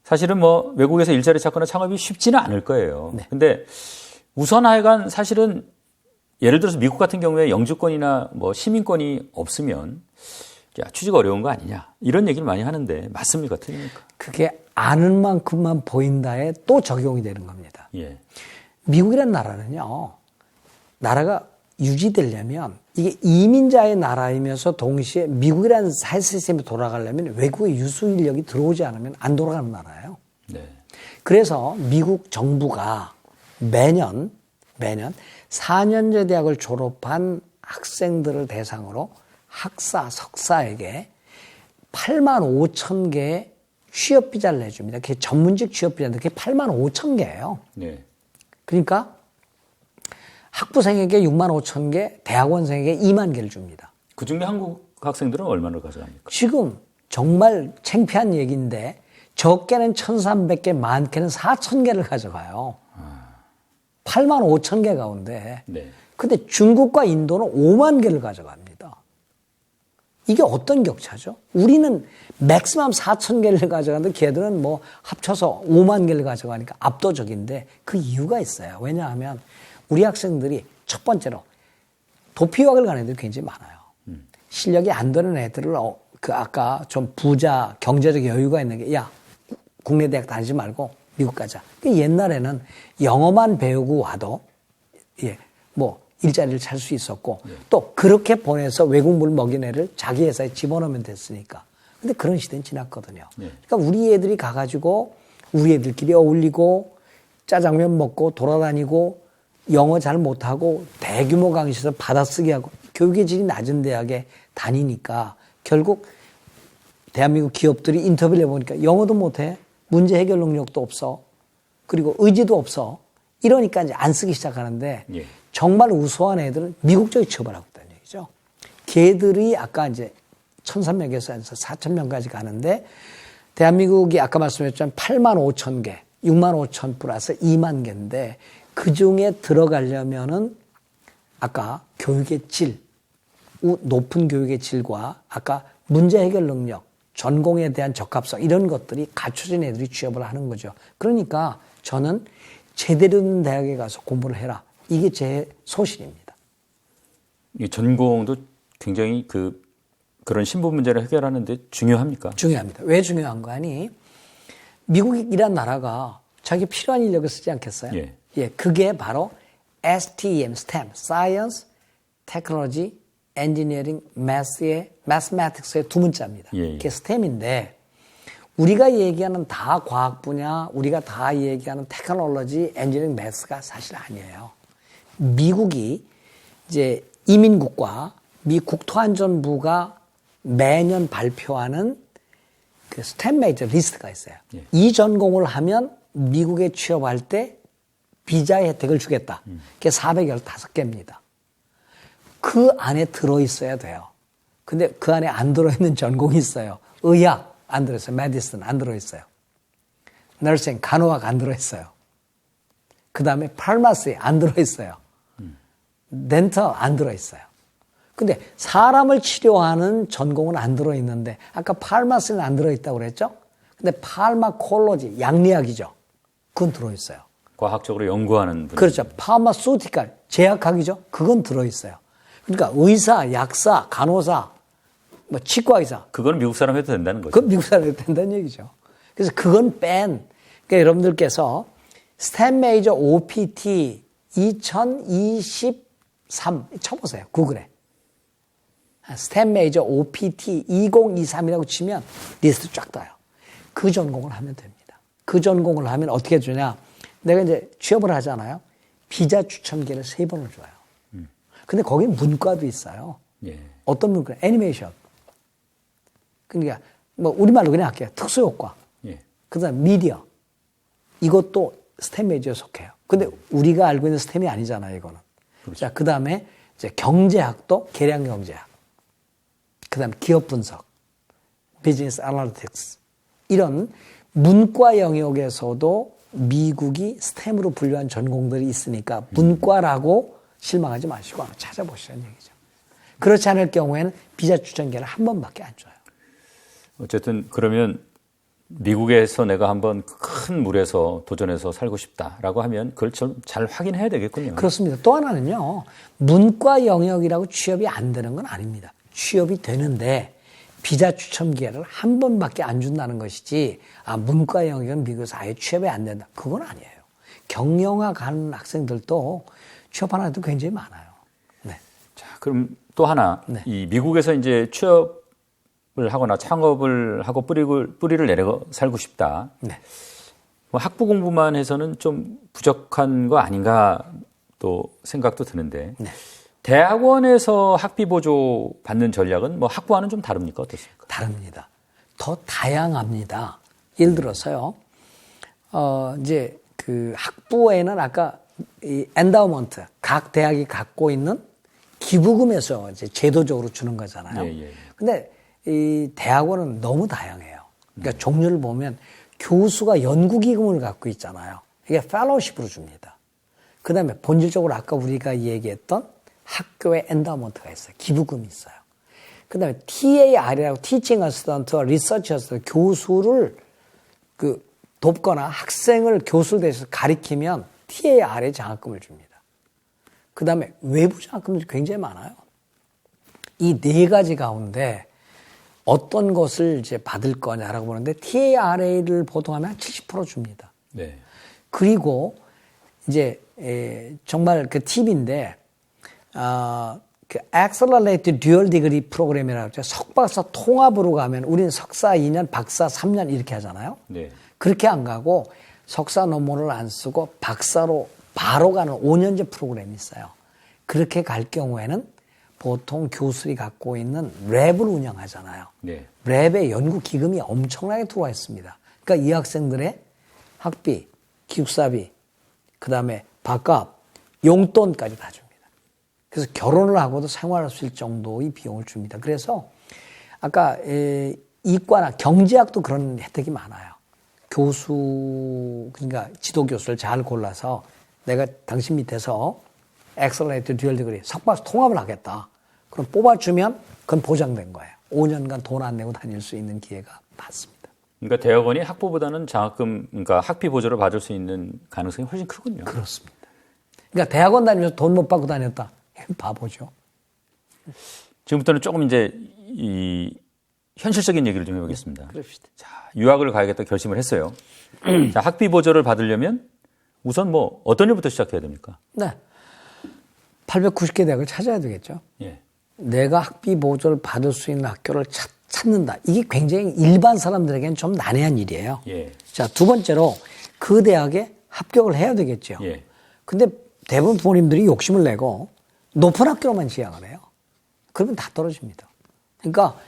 사실은 뭐 외국에서 일자리 찾거나 창업이 쉽지는 않을 거예요. 네. 근데 우선 하여간 사실은 예를 들어서 미국 같은 경우에 영주권이나 뭐 시민권이 없으면 야, 취직 어려운 거 아니냐 이런 얘기를 많이 하는데 맞습니까? 틀립니까? 그게 아는 만큼만 보인다에 또 적용이 되는 겁니다. 예. 미국이라는 나라는요. 나라가 유지되려면 이게 이민자의 나라이면서 동시에 미국이라는 사회 시스템이 돌아가려면 외국의 유수 인력이 들어오지 않으면 안 돌아가는 나라예요. 네. 그래서 미국 정부가 매년 4년제 대학을 졸업한 학생들을 대상으로 학사, 석사에게 8만 5천 개의 취업비자를 내줍니다. 그게 전문직 취업비자인데 그게 8만 5천 개예요. 네. 그러니까 학부생에게 6만 5천 개, 대학원생에게 2만 개를 줍니다. 그중에 한국 학생들은 얼마나 가져갑니까? 지금 정말 창피한 얘기인데 적게는 1,300개, 많게는 4,000개를 가져가요. 8만 5천 개 가운데. 네. 근데 중국과 인도는 5만 개를 가져갑니다. 이게 어떤 격차죠? 우리는 맥시멈 4천 개를 가져가는데 걔들은 뭐 합쳐서 5만 개를 가져가니까 압도적인데 그 이유가 있어요. 왜냐하면 우리 학생들이 첫 번째로 도피유학을 가는 애들이 굉장히 많아요. 실력이 안 되는 애들을 아까 좀 부자 경제적 여유가 있는 게 야 국내 대학 다니지 말고 미국 가자. 옛날에는 영어만 배우고 와도 뭐 일자리를 찾을 수 있었고 또 그렇게 보내서 외국물 먹인 애를 자기 회사에 집어넣으면 됐으니까. 근데 그런 시대는 지났거든요. 그러니까 우리 애들이 가가지고 우리 애들끼리 어울리고 짜장면 먹고 돌아다니고 영어 잘 못하고 대규모 강의실에서 받아쓰기 하고 교육의 질이 낮은 대학에 다니니까 결국 대한민국 기업들이 인터뷰를 해보니까 영어도 못해. 문제 해결 능력도 없어. 그리고 의지도 없어. 이러니까 이제 안 쓰기 시작하는데 정말 우수한 애들은 미국 쪽에 취업을 하고 있다는 얘기죠. 걔들이 아까 이제 1,300에서 4,000명까지 가는데 대한민국이 아까 말씀드렸지만 8만 5천 개, 6만 5천 플러스 2만 개인데 그중에 들어가려면은 아까 교육의 질, 높은 교육의 질과 아까 문제 해결 능력, 전공에 대한 적합성 이런 것들이 갖춰진 애들이 취업을 하는 거죠. 그러니까 저는 제대로 된 대학에 가서 공부를 해라. 이게 제 소신입니다. 이 전공도 굉장히 그런 신분 문제를 해결하는데 중요합니까? 중요합니다. 왜 중요한 거 아니? 미국이란 나라가 자기 필요한 인력을 쓰지 않겠어요? 그게 바로 STEM, Science, Technology, Engineering, Mathematics의 두 문자입니다. 그게 STEM인데 우리가 얘기하는 다 과학 분야, 우리가 다 얘기하는 테크놀로지, 엔지니어링, 매스가 사실 아니에요. 미국이 이제 이민국과 미 국토안전부가 매년 발표하는 그 스템 메이저 리스트가 있어요. 이 전공을 하면 미국에 취업할 때 비자의 혜택을 주겠다. 그게 415개입니다. 그 안에 들어있어야 돼요. 근데 그 안에 안 들어있는 전공이 있어요. 의학 안 들어있어요. 메디슨 안 들어있어요. 너싱, 간호학 안 들어있어요. 그 다음에 파마시 안 들어있어요. 덴털 안 들어있어요. 근데 사람을 치료하는 전공은 안 들어있는데 아까 파마시는 안 들어있다고 그랬죠? 근데 파마콜로지, 양리학이죠. 그건 들어있어요. 과학적으로 연구하는 분. 그렇죠. 파마수티칼, 제약학이죠. 그건 들어있어요. 그러니까 의사, 약사, 간호사, 뭐 치과 의사. 그건 미국 사람 해도 된다는 거죠. 그건 미국 사람 해도 된다는 얘기죠. 그래서 그건 뺀. 그러니까 여러분들께서 스템 메이저 OPT 2023 쳐보세요. 구글에. 스템 메이저 OPT 2023이라고 치면 리스트 쫙 떠요. 그 전공을 하면 됩니다. 그 전공을 하면 어떻게 주냐. 내가 이제 취업을 하잖아요. 비자 추천기를 3번을 줘요. 근데 거기 문과도 있어요. 어떤 문과? 애니메이션. 그러니까 뭐 우리말로 그냥 할게요. 특수효과. 그다음 미디어. 이것도 스템 메이저에 속해요. 근데 우리가 알고 있는 스템이 아니잖아요, 이거는. 그렇죠. 자, 그다음에 이제 경제학도 계량 경제학. 그다음 기업 분석. 비즈니스 애널리틱스. 이런 문과 영역에서도 미국이 스템으로 분류한 전공들이 있으니까 문과라고 실망하지 마시고 한번 찾아보시라는 얘기죠. 그렇지 않을 경우에는 비자 추천기를 한 번밖에 안 줘요. 어쨌든 그러면 미국에서 내가 한번 큰 물에서 도전해서 살고 싶다라고 하면 그걸 좀 잘 확인해야 되겠군요. 그렇습니다. 또 하나는요. 문과 영역이라고 취업이 안 되는 건 아닙니다. 취업이 되는데 비자 추첨 기회를 한 번밖에 안 준다는 것이지 문과 영역은 미국에서 아예 취업이 안 된다. 그건 아니에요. 경영학 가는 학생들도 취업하는 애도 굉장히 많아요. 네. 자, 그럼 또 하나 네. 이 미국에서 이제 취업을 하거나 창업을 하고 뿌리를 내려 살고 싶다. 네. 뭐 학부 공부만 해서는 좀 부족한 거 아닌가 또 생각도 드는데 네. 대학원에서 학비 보조 받는 전략은 뭐 학부와는 좀 다릅니까? 어떻습니까? 다릅니다. 더 다양합니다. 예를 들어서요. 이제 그 학부에는 아까 이 엔다우먼트 각 대학이 갖고 있는 기부금에서 이제 제도적으로 주는 거잖아요. 예, 예. 근데 이 대학원은 너무 다양해요. 그러니까 종류를 보면 교수가 연구기금을 갖고 있잖아요. 이게 펠로우십으로 줍니다. 그 다음에 본질적으로 아까 우리가 얘기했던 학교에 엔다우먼트가 있어요. 기부금이 있어요. 그 다음에 TAR이라고 Teaching Assistant와 Research Assistant 교수를 돕거나 학생을 교수를 대해서 가리키면 TAR에 장학금을 줍니다. 그 다음에 외부 장학금들이 굉장히 많아요. 이 네 가지 가운데 어떤 것을 이제 받을 거냐라고 보는데 TARA를 보통 하면 70% 줍니다. 네. 그리고 이제 정말 그 팁인데 그 Accelerated Dual Degree 프로그램이라고 하죠. 석박사 통합으로 가면 우리는 석사 2년, 박사 3년 이렇게 하잖아요. 네. 그렇게 안 가고 석사 논문을 안 쓰고 박사로 바로 가는 5년제 프로그램이 있어요. 그렇게 갈 경우에는 보통 교수들이 갖고 있는 랩을 운영하잖아요. 네. 랩에 연구 기금이 엄청나게 들어와 있습니다. 그러니까 이 학생들의 학비, 기숙사비, 그 다음에 밥값, 용돈까지 다 줍니다. 그래서 결혼을 하고도 생활할 수 있을 정도의 비용을 줍니다. 그래서 아까 이과나 경제학도 그런 혜택이 많아요. 교수, 그러니까 지도 교수를 잘 골라서 내가 당신 밑에서 엑셀러레이트 듀얼 디그리 석박사 통합을 하겠다. 그럼 뽑아주면 그건 보장된 거예요. 5년간 돈 안 내고 다닐 수 있는 기회가 많습니다. 그러니까 대학원이 학부보다는 장학금, 그러니까 학비 보조를 받을 수 있는 가능성이 훨씬 크군요. 그렇습니다. 그러니까 대학원 다니면서 돈 못 받고 다녔다. 바보죠. 지금부터는 조금 이제 이 현실적인 얘기를 좀 해보겠습니다. 그럽시다. 자, 유학을 가야겠다 결심을 했어요. 자, 학비 보조를 받으려면 우선 뭐 어떤 일부터 시작해야 됩니까? 네. 890개 대학을 찾아야 되겠죠. 예. 내가 학비 보조를 받을 수 있는 학교를 찾는다. 이게 굉장히 일반 사람들에게는 좀 난해한 일이에요. 예. 자, 두 번째로 그 대학에 합격을 해야 되겠죠. 예. 근데 대부분 부모님들이 욕심을 내고 높은 학교로만 지향을 해요. 그러면 다 떨어집니다. 그러니까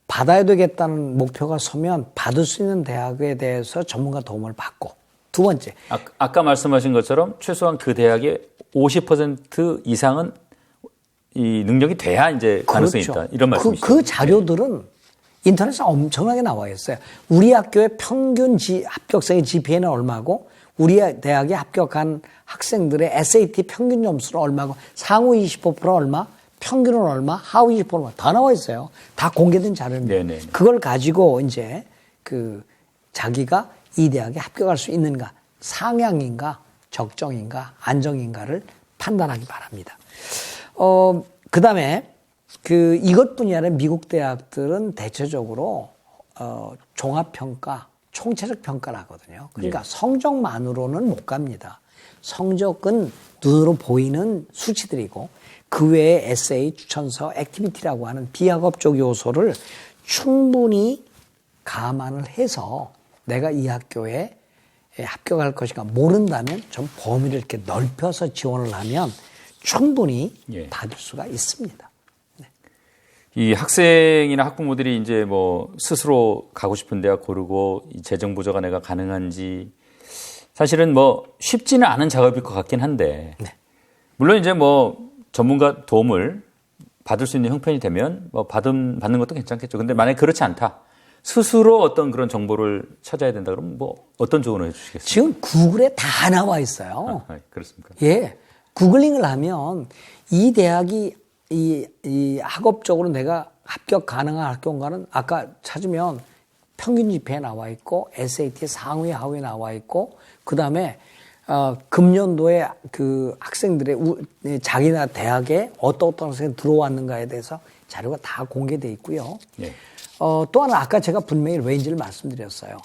받아야 되겠다는 목표가 서면 받을 수 있는 대학에 대해서 전문가 도움을 받고 두 번째. 아까 말씀하신 것처럼 최소한 그 대학의 50% 이상은 이 능력이 돼야 이제 가능성이 그렇죠. 있다. 이런 말씀이시죠. 그 자료들은 인터넷에 엄청나게 나와 있어요. 우리 학교의 평균 합격생의 GPA는 얼마고 우리 대학에 합격한 학생들의 SAT 평균 점수는 얼마고 상위 25% 얼마, 평균은 얼마, 하위 20% 얼마 다 나와 있어요. 다 공개된 자료입니다. 네네. 그걸 가지고 이제 그 자기가 이 대학에 합격할 수 있는가, 상향인가, 적정인가, 안정인가를 판단하기 바랍니다. 그 다음에 이것뿐이 아니라 미국 대학들은 대체적으로 종합평가, 총체적 평가를 하거든요. 그러니까 성적만으로는 못 갑니다. 성적은 눈으로 보이는 수치들이고 그 외에 에세이, 추천서, 액티비티라고 하는 비학업적 요소를 충분히 감안을 해서 내가 이 학교에 합격할 것인가 모른다면 좀 범위를 이렇게 넓혀서 지원을 하면 충분히 받을 수가 있습니다. 네. 이 학생이나 학부모들이 이제 뭐 스스로 가고 싶은 대학 고르고 이 재정 보조가 내가 가능한지 사실은 뭐 쉽지는 않은 작업일 것 같긴 한데 물론 이제 뭐 전문가 도움을 받을 수 있는 형편이 되면 뭐 받는 것도 괜찮겠죠. 근데 만약에 그렇지 않다. 스스로 어떤 그런 정보를 찾아야 된다 그러면 뭐 어떤 조언을 해주시겠습니까? 지금 구글에 다 나와 있어요. 그렇습니까? 예. 구글링을 하면 이 대학이 이 학업적으로 내가 합격 가능한 학교인가는 아까 찾으면 평균 GPA에 나와 있고 SAT 상위 하위에 나와 있고 그다음에 금년도에 그 학생들의 자기나 대학에 어떤 학생이 들어왔는가에 대해서 자료가 다 공개돼 있고요. 네. 또 하나 아까 제가 분명히 레인지를 말씀드렸어요.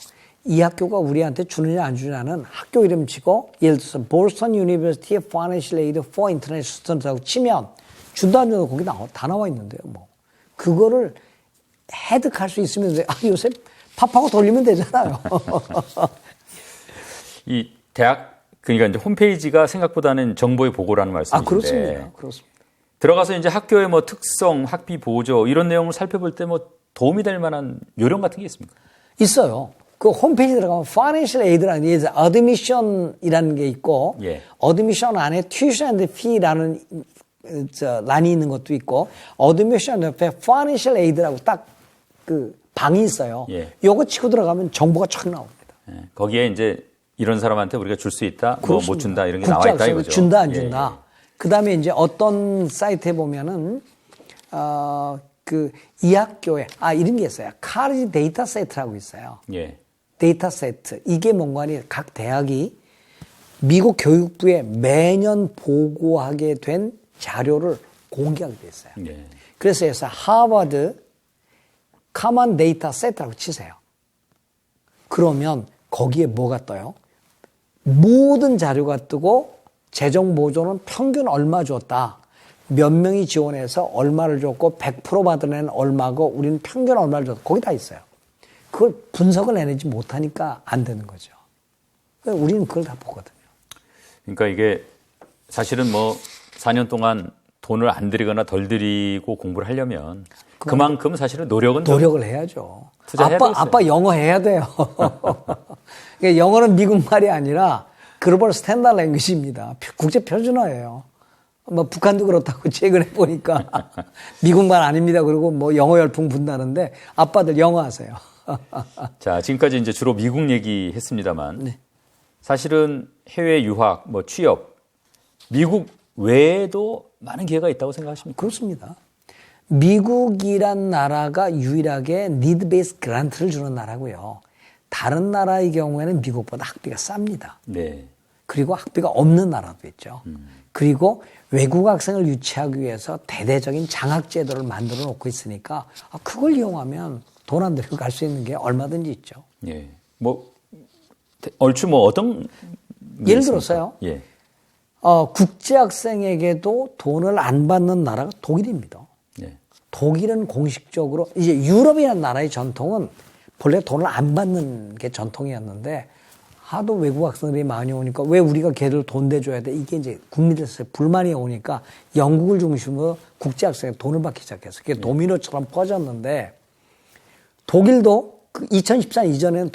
이 학교가 우리한테 주느냐 안 주느냐는 학교 이름 치고 예를 들어서 Boston University Financial Aid for International Students라고 치면 준다 안 준다 거기 다 나와 있는데요. 뭐 그거를 해득할 수 있으면 요새 팝하고 돌리면 되잖아요. 이 대학 그러니까 이제 홈페이지가 생각보다는 정보의 보고라는 말씀이신데. 그렇습니다. 그렇습니다. 들어가서 이제 학교의 뭐 특성, 학비 보조 이런 내용을 살펴볼 때 뭐 도움이 될 만한 요령 같은 게 있습니까? 있어요. 그 홈페이지 들어가면 Financial Aid라는 게 Admission이라는 게 있고, 예. Admission 안에 Tuition and Fee라는 란이 있는 것도 있고, Admission 옆에 Financial Aid라고 딱 그 방이 있어요. 예. 요거 치고 들어가면 정보가 쫙 나옵니다. 예. 거기에 이제 이런 사람한테 우리가 줄 수 있다, 뭐 못 준다 이런 게 나와 있다 이거죠. 준다 안 준다. 그 다음에 이제 어떤 사이트에 보면은 이 학교에 이런 게 있어요. 카리지 데이터 세트라고 있어요. 예. 데이터 세트. 이게 뭔가니 각 대학이 미국 교육부에 매년 보고하게 된 자료를 공개하게 돼 있어요. 예. 그래서 하버드 커먼 데이터 세트라고 치세요. 그러면 거기에 뭐가 떠요? 모든 자료가 뜨고 재정 보조는 평균 얼마 줬다. 몇 명이 지원해서 얼마를 줬고 100% 받은 애는 얼마고 우리는 평균 얼마를 줬다. 거기 다 있어요. 그걸 분석을 해내지 못하니까 안 되는 거죠. 우리는 그걸 다 보거든요. 그러니까 이게 사실은 뭐 4년 동안 돈을 안 들이거나 덜 들이고 공부를 하려면 그만큼 사실은 노력을 해야죠. 투자해야 아빠 영어 해야 돼요. 그러니까 영어는 미국 말이 아니라 글로벌 스탠다드 랭귀지입니다. 국제 표준어예요. 뭐 북한도 그렇다고 최근에 보니까 미국 말 아닙니다. 그리고 뭐 영어 열풍 분다는데 아빠들 영어 하세요. 자, 지금까지 이제 주로 미국 얘기했습니다만 네. 사실은 해외 유학, 뭐 취업, 미국 외에도 많은 기회가 있다고 생각하십니까? 그렇습니다. 미국이란 나라가 유일하게 니드 베이스 그란트를 주는 나라고요. 다른 나라의 경우에는 미국보다 학비가 쌉니다. 네. 그리고 학비가 없는 나라도 있죠. 그리고 외국 학생을 유치하기 위해서 대대적인 장학 제도를 만들어 놓고 있으니까 그걸 이용하면 돈 안 들이고 갈 수 있는 게 얼마든지 있죠. 예. 뭐 얼추 뭐 어떤 예를 들어서요. 예. 국제 학생에게도 돈을 안 받는 나라가 독일입니다. 예. 독일은 공식적으로 이제 유럽이라는 나라의 전통은 본래 돈을 안 받는 게 전통이었는데 하도 외국 학생들이 많이 오니까 왜 우리가 걔들 돈 대줘야 돼? 이게 이제 국민들에서 불만이 오니까 영국을 중심으로 국제 학생에 돈을 받기 시작했어요. 그게 도미노처럼 퍼졌는데 독일도 2014년 이전에는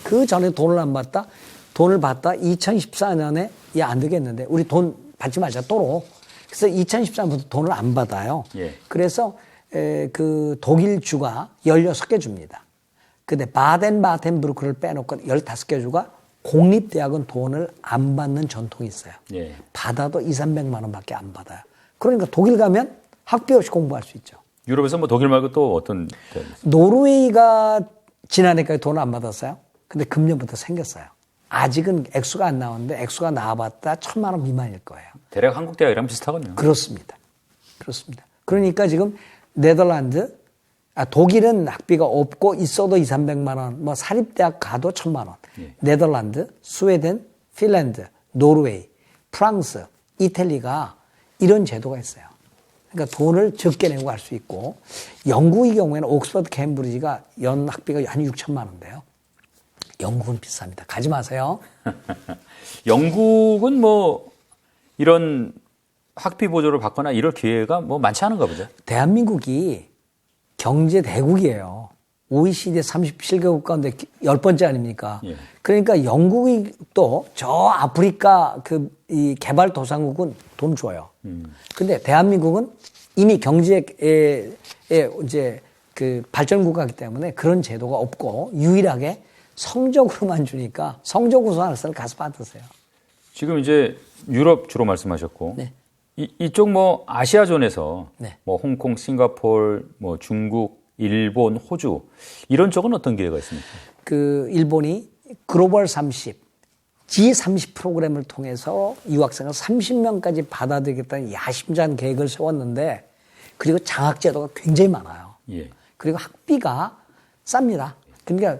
그 전에 돈을 안 받다 돈을 받다 2014년에 안 되겠는데 우리 돈 받지 말자 또로. 그래서 2014년부터 돈을 안 받아요. 예. 그래서 그 독일 주가 16개 줍니다. 근데 바덴바텐부르크를 빼놓고 15개 주가 공립대학은 돈을 안 받는 전통이 있어요. 예. 받아도 200~300만 원밖에 안 받아요. 그러니까 독일 가면 학비 없이 공부할 수 있죠. 유럽에서 뭐 독일 말고 또 어떤 대학이 있어요? 노르웨이가 지난해까지 돈을 안 받았어요. 근데 금년부터 생겼어요. 아직은 액수가 안 나오는데 액수가 나와봤다 1,000만 원 미만일 거예요. 대략 한국 대학이랑 비슷하거든요. 그렇습니다. 그러니까 지금 네덜란드, 독일은 학비가 없고 있어도 200~300만 원, 뭐 사립대학 가도 1,000만 원. 예. 네덜란드, 스웨덴, 핀란드, 노르웨이, 프랑스, 이탈리가 이런 제도가 있어요. 그러니까 돈을 적게 내고 갈 수 있고 영국의 경우에는 옥스퍼드 캠브리지가 연 학비가 한 6천만 원인데요. 영국은 비쌉니다. 가지 마세요. 영국은 뭐 이런 학비 보조를 받거나 이럴 기회가 뭐 많지 않은가 보죠. 대한민국이 경제 대국이에요. OECD 37개국 가운데 10번째 아닙니까? 예. 그러니까 영국이 또 저 아프리카 이 개발도상국은 돈 줘요. 근데 대한민국은 이미 경제에 이제 그 발전 국가이기 때문에 그런 제도가 없고 유일하게 성적으로만 주니까 성적 우수한 학생을 가서 받으세요. 지금 이제 유럽 주로 말씀하셨고 네. 이쪽 뭐 아시아존에서 네. 뭐 홍콩, 싱가포르, 뭐 중국 일본, 호주 이런 쪽은 어떤 기회가 있습니까? 그 일본이 글로벌 30, G30 프로그램을 통해서 유학생을 30명까지 받아들이겠다는 야심찬 계획을 세웠는데 그리고 장학 제도가 굉장히 많아요. 예. 그리고 학비가 쌉니다. 그러니까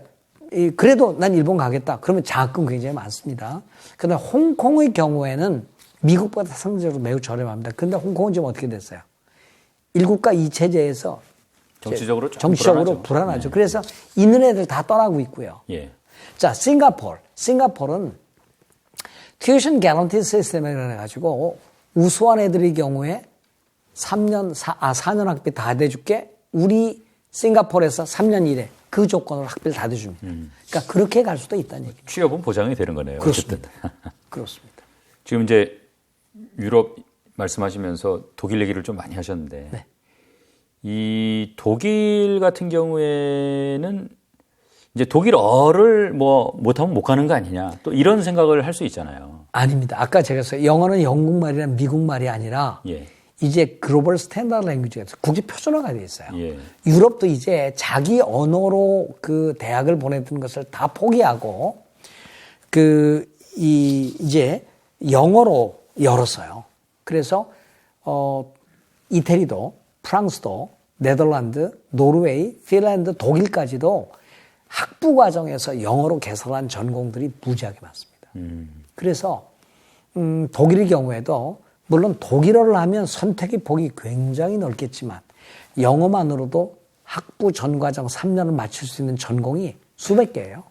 그래도 난 일본 가겠다. 그러면 장학금 굉장히 많습니다. 그런데 홍콩의 경우에는 미국보다 상대적으로 매우 저렴합니다. 그런데 홍콩은 지금 어떻게 됐어요? 1국가 2체제에서 정치적으로 불안하죠. 네. 그래서 있는 애들 다 떠나고 있고요. 예. 자, 싱가포르는 튜이션 개런티 시스템이라 해가지고 우수한 애들의 경우에 4년 학비 다 대줄게. 우리 싱가포르에서 3년 이래. 그 조건으로 학비를 다 대줍니다. 그러니까 그렇게 갈 수도 있다는 얘기죠. 취업은 보장이 되는 거네요. 그렇습니다. 그렇습니다. 지금 이제 유럽 말씀하시면서 독일 얘기를 좀 많이 하셨는데 네. 이 독일 같은 경우에는 이제 독일어를 뭐 못하면 못 가는 거 아니냐 또 이런 생각을 할 수 있잖아요. 아닙니다. 아까 제가 했어요. 영어는 영국 말이나 미국 말이 아니라 예. 이제 글로벌 스탠다드 랭귀지가 국제 표준화가 돼 있어요. 예. 유럽도 이제 자기 언어로 그 대학을 보내던 것을 다 포기하고 이제 영어로 열었어요. 그래서 이태리도 프랑스도 네덜란드, 노르웨이, 핀란드, 독일까지도 학부 과정에서 영어로 개설한 전공들이 무지하게 많습니다. 그래서 독일의 경우에도 물론 독일어를 하면 선택의 폭이 굉장히 넓겠지만 영어만으로도 학부 전과정 3년을 마칠 수 있는 전공이 수백 개예요.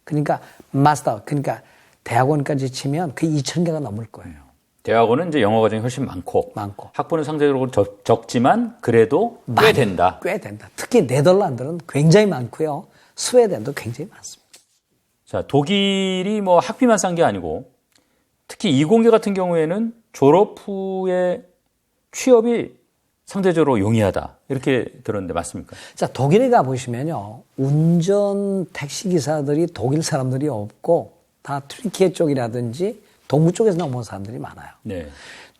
그러니까 마스터, 그러니까 대학원까지 치면 그 2,000개가 넘을 거예요. 대학원은 이제 영어 과정이 훨씬 많고 학부는 상대적으로 적지만 그래도 꽤 된다. 꽤 된다. 특히 네덜란드는 굉장히 많고요. 스웨덴도 굉장히 많습니다. 자, 독일이 뭐 학비만 싼 게 아니고 특히 이공계 같은 경우에는 졸업 후에 취업이 상대적으로 용이하다. 이렇게 들었는데 맞습니까? 자, 독일에 가보시면요. 운전 택시기사들이 독일 사람들이 없고 다 트리키에 쪽이라든지 동부 쪽에서 넘어온 사람들이 많아요. 네.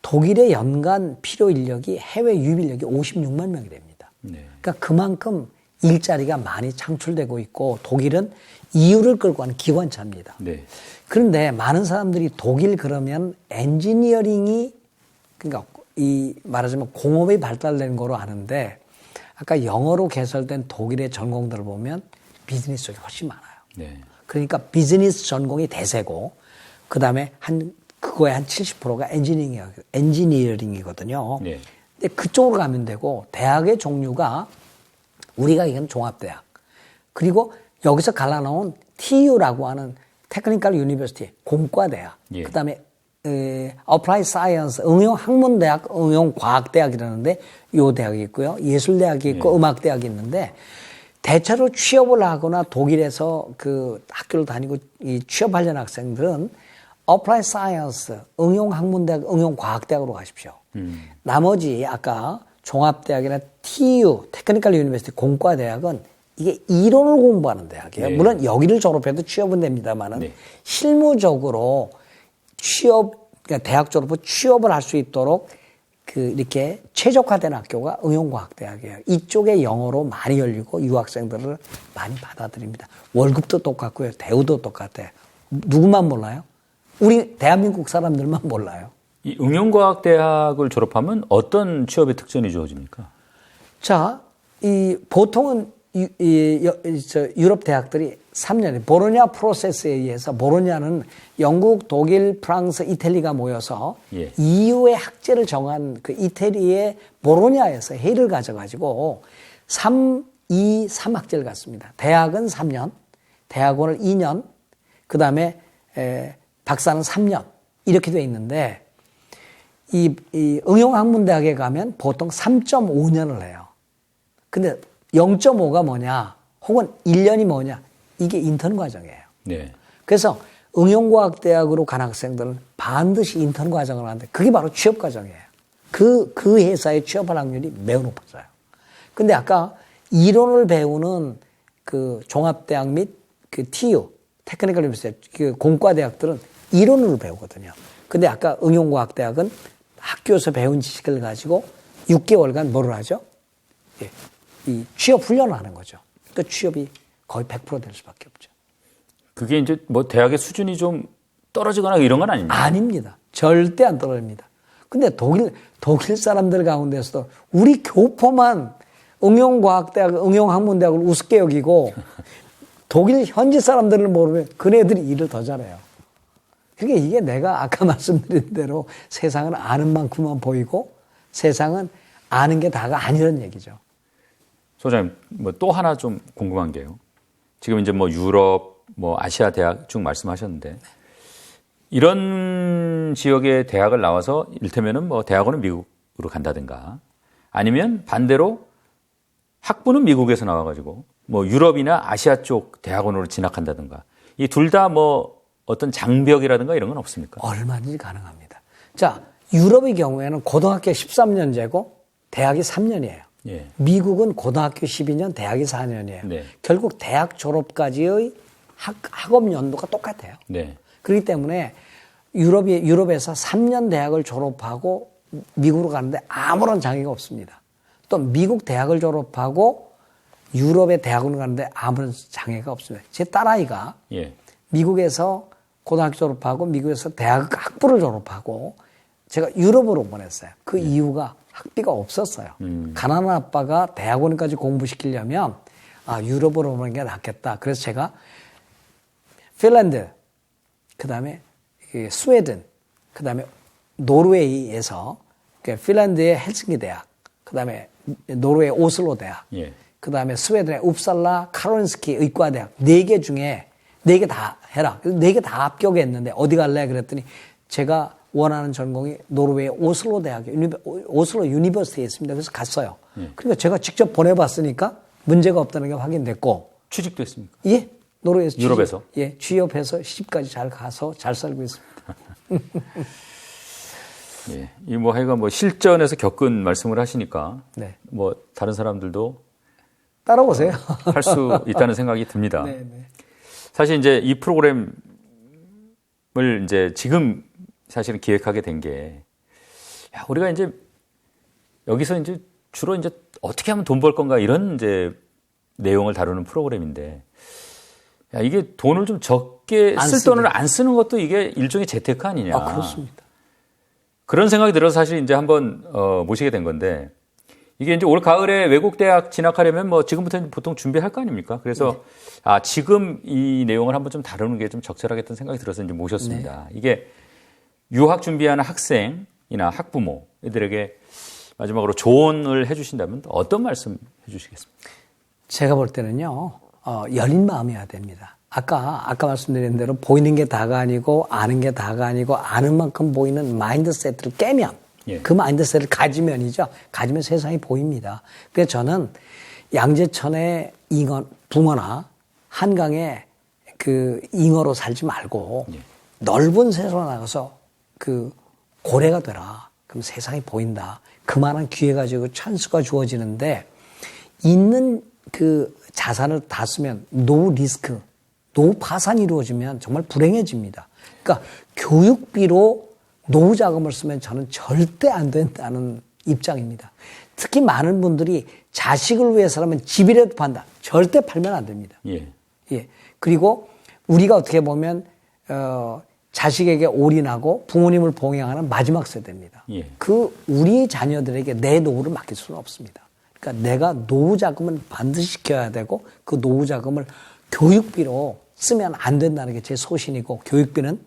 독일의 연간 필요 인력이 해외 유입 인력이 56만 명이 됩니다. 네. 그러니까 그만큼 일자리가 많이 창출되고 있고 독일은 이유를 끌고 하는 기관차입니다. 네. 그런데 많은 사람들이 독일 그러면 엔지니어링이 그러니까 이 말하자면 공업이 발달된 거로 아는데 아까 영어로 개설된 독일의 전공들을 보면 비즈니스 쪽이 훨씬 많아요. 네. 그러니까 비즈니스 전공이 대세고 그다음에 그거의 한 70%가 엔지니어링이거든요. 네. 근데 그쪽으로 가면 되고 대학의 종류가 우리가 얘기하는 종합대학 그리고 여기서 갈라놓은 TU라고 하는 테크니컬 유니버시티 공과대학 예. 그다음에 어플라이 사이언스 응용학문대학 응용과학대학이라는데 요 대학이 있고요. 예술대학이 있고 음악대학이 있는데 대체로 취업을 하거나 독일에서 그 학교를 다니고 이 취업하려는 학생들은 어플라이 사이언스 응용학문대학 응용과학대학으로 가십시오. 나머지 아까 종합대학이나 TU 테크니컬 유니버시티 공과대학은 이게 이론을 공부하는 대학이에요. 네. 물론 여기를 졸업해도 취업은 됩니다만은 네. 실무적으로 그러니까 대학 졸업 후 취업을 할 수 있도록 이렇게 최적화된 학교가 응용과학대학이에요. 이쪽에 영어로 많이 열리고 유학생들을 많이 받아들입니다. 월급도 똑같고요. 대우도 똑같아요. 누구만 몰라요? 우리 대한민국 사람들만 몰라요. 이 응용과학대학을 졸업하면 어떤 취업의 특전이 주어집니까? 자, 보통은 유럽 대학들이 3년, 보로냐 프로세스에 의해서, 보로냐는 영국, 독일, 프랑스, 이태리가 모여서 예. EU의 학제를 정한 그 이태리의 보로냐에서 회의를 가져가지고 3학제를 갖습니다. 대학은 3년, 대학원을 2년, 그 다음에 박사는 3년, 이렇게 돼 있는데, 이 응용학문대학에 가면 보통 3.5년을 해요. 근데 0.5가 뭐냐, 혹은 1년이 뭐냐, 이게 인턴 과정이에요. 네. 그래서 응용과학대학으로 간 학생들은 반드시 인턴 과정을 하는데 그게 바로 취업 과정이에요. 그 회사에 취업할 확률이 매우 높아져요. 근데 아까 이론을 배우는 그 종합대학 및 그 TU, 테크니컬 유니버시티, 그 공과대학들은 이론을 배우거든요. 근데 아까 응용과학대학은 학교에서 배운 지식을 가지고 6개월간 뭐를 하죠? 예. 이 취업 훈련을 하는 거죠. 그 취업이 거의 100% 될 수밖에 없죠. 그게 이제 뭐 대학의 수준이 좀 떨어지거나 이런 건 아닙니다. 아닙니다. 절대 안 떨어집니다. 근데 독일 사람들 가운데서도 우리 교포만 응용과학대학, 응용학문대학을 우습게 여기고 독일 현지 사람들을 모르면 그네들이 일을 더 잘해요. 그러니까 이게 내가 아까 말씀드린 대로 세상은 아는 만큼만 보이고 세상은 아는 게 다가 아니라는 얘기죠. 소장님, 뭐 또 하나 좀 궁금한 게요. 지금 이제 뭐 유럽, 뭐 아시아 대학 쭉 말씀하셨는데 이런 지역의 대학을 나와서 이를테면은 뭐 대학원은 미국으로 간다든가 아니면 반대로 학부는 미국에서 나와가지고 뭐 유럽이나 아시아 쪽 대학원으로 진학한다든가 이 둘 다 뭐 어떤 장벽이라든가 이런 건 없습니까? 얼마든지 가능합니다. 자, 유럽의 경우에는 고등학교 13년제고 대학이 3년이에요. 예. 미국은 고등학교 12년, 대학이 4년이에요. 네. 결국 대학 졸업까지의 학업 연도가 똑같아요. 네. 그렇기 때문에 유럽에서 3년 대학을 졸업하고 미국으로 가는데 아무런 장애가 없습니다. 또 미국 대학을 졸업하고 유럽의 대학원을 가는데 아무런 장애가 없습니다. 제 딸아이가 예. 미국에서 고등학교 졸업하고 미국에서 대학 학부를 졸업하고 제가 유럽으로 보냈어요. 그 이유가 학비가 없었어요. 가난한 아빠가 대학원까지 공부시키려면 유럽으로 보내는 게 낫겠다. 그래서 제가 핀란드, 그다음에 스웨덴, 그다음에 노르웨이에서 핀란드의 헬싱키 대학, 그다음에 노르웨이 오슬로 대학, 예. 그다음에 스웨덴의 웁살라 카로린스키 의과대학 4개 중에 4개 다 해라. 4개 다 합격했는데 어디 갈래? 그랬더니 제가 원하는 전공이 노르웨이 오슬로 대학에 오슬로 유니버시티에 있습니다. 그래서 갔어요. 그러니까 제가 직접 보내봤으니까 문제가 없다는 게 확인됐고 취직도 했습니까? 예, 노르웨이에서 유럽에서? 예, 취업해서 시집까지 잘 가서 잘 살고 있습니다. 예. 이 뭐 하여간 뭐 실전에서 겪은 말씀을 하시니까 네. 뭐 다른 사람들도 따라오세요. 할 수 있다는 생각이 듭니다. 네, 네. 사실 이제 이 프로그램을 이제 지금 사실은 기획하게 된 게 우리가 이제 여기서 이제 주로 이제 어떻게 하면 돈 벌 건가 이런 이제 내용을 다루는 프로그램인데 이게 돈을 좀 적게 쓸 돈을 안 쓰는 것도 이게 일종의 재테크 아니냐. 그렇습니다. 그런 생각이 들어서 사실 이제 한번 모시게 된 건데 이게 이제 올 가을에 외국 대학 진학하려면 뭐 지금부터 보통 준비할 거 아닙니까? 그래서 지금 이 내용을 한번 좀 다루는 게 좀 적절하겠다는 생각이 들어서 이제 모셨습니다. 네. 이게 유학 준비하는 학생이나 학부모 이들에게 마지막으로 조언을 해주신다면 어떤 말씀 해주시겠습니까? 제가 볼 때는요, 열린 마음이어야 됩니다. 아까 말씀드린 대로 보이는 게 다가 아니고 아는 게 다가 아니고 아는 만큼 보이는 마인드셋을 깨면 예. 그 마인드셋을 가지면 세상이 보입니다. 그래서 저는 양재천의 붕어나 한강의 그 잉어로 살지 말고 예. 넓은 세상으로 나가서 그 고래가 되라. 그럼 세상이 보인다. 그만한 기회가 지고 찬스가 주어지는데 있는 그 자산을 다 쓰면 노 리스크, 노 파산이 이루어지면 정말 불행해집니다. 그러니까 교육비로 노후 자금을 쓰면 저는 절대 안 된다는 입장입니다. 특히 많은 분들이 자식을 위해서라면 집이라도 판다. 절대 팔면 안 됩니다. 예. 예. 그리고 우리가 어떻게 보면 자식에게 올인하고 부모님을 봉양하는 마지막 세대입니다. 예. 그 우리 자녀들에게 내 노후를 맡길 수는 없습니다. 그러니까 내가 노후 자금은 반드시 지켜야 되고 그 노후 자금을 교육비로 쓰면 안 된다는 게 제 소신이고 교육비는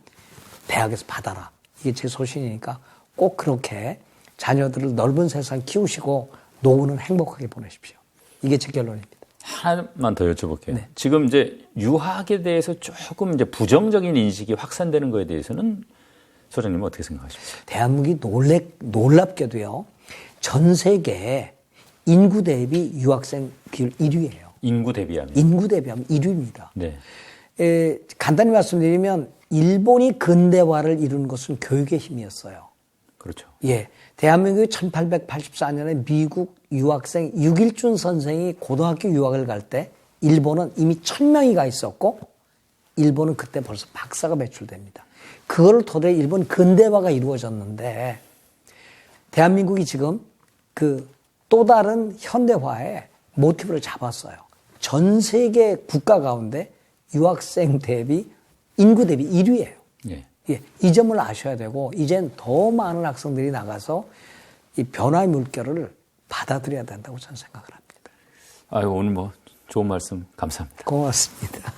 대학에서 받아라. 이게 제 소신이니까 꼭 그렇게 자녀들을 넓은 세상 키우시고 노후는 행복하게 보내십시오. 이게 제 결론입니다. 하나만 더 여쭤볼게요. 네. 지금 이제 유학에 대해서 조금 이제 부정적인 인식이 확산되는 거에 대해서는 소장님은 어떻게 생각하십니까? 대한민국이 놀랍게도요. 전 세계 인구 대비 유학생 비율 1위예요. 인구 대비하면. 인구 대비하면 1위입니다. 네. 간단히 말씀드리면 일본이 근대화를 이루는 것은 교육의 힘이었어요. 그렇죠. 예. 대한민국이 1884년에 미국 유학생 육일준 선생이 고등학교 유학을 갈 때 일본은 이미 1000명이 가 있었고 일본은 그때 벌써 박사가 배출됩니다. 그걸 토대로 일본 근대화가 이루어졌는데 대한민국이 지금 그 또 다른 현대화에 모티브를 잡았어요. 전 세계 국가 가운데 유학생 대비 인구 대비 1위예요. 예. 예, 이 점을 아셔야 되고 이젠 더 많은 학생들이 나가서 이 변화의 물결을 받아들여야 된다고 저는 생각을 합니다. 아유, 오늘 뭐 좋은 말씀 감사합니다. 고맙습니다.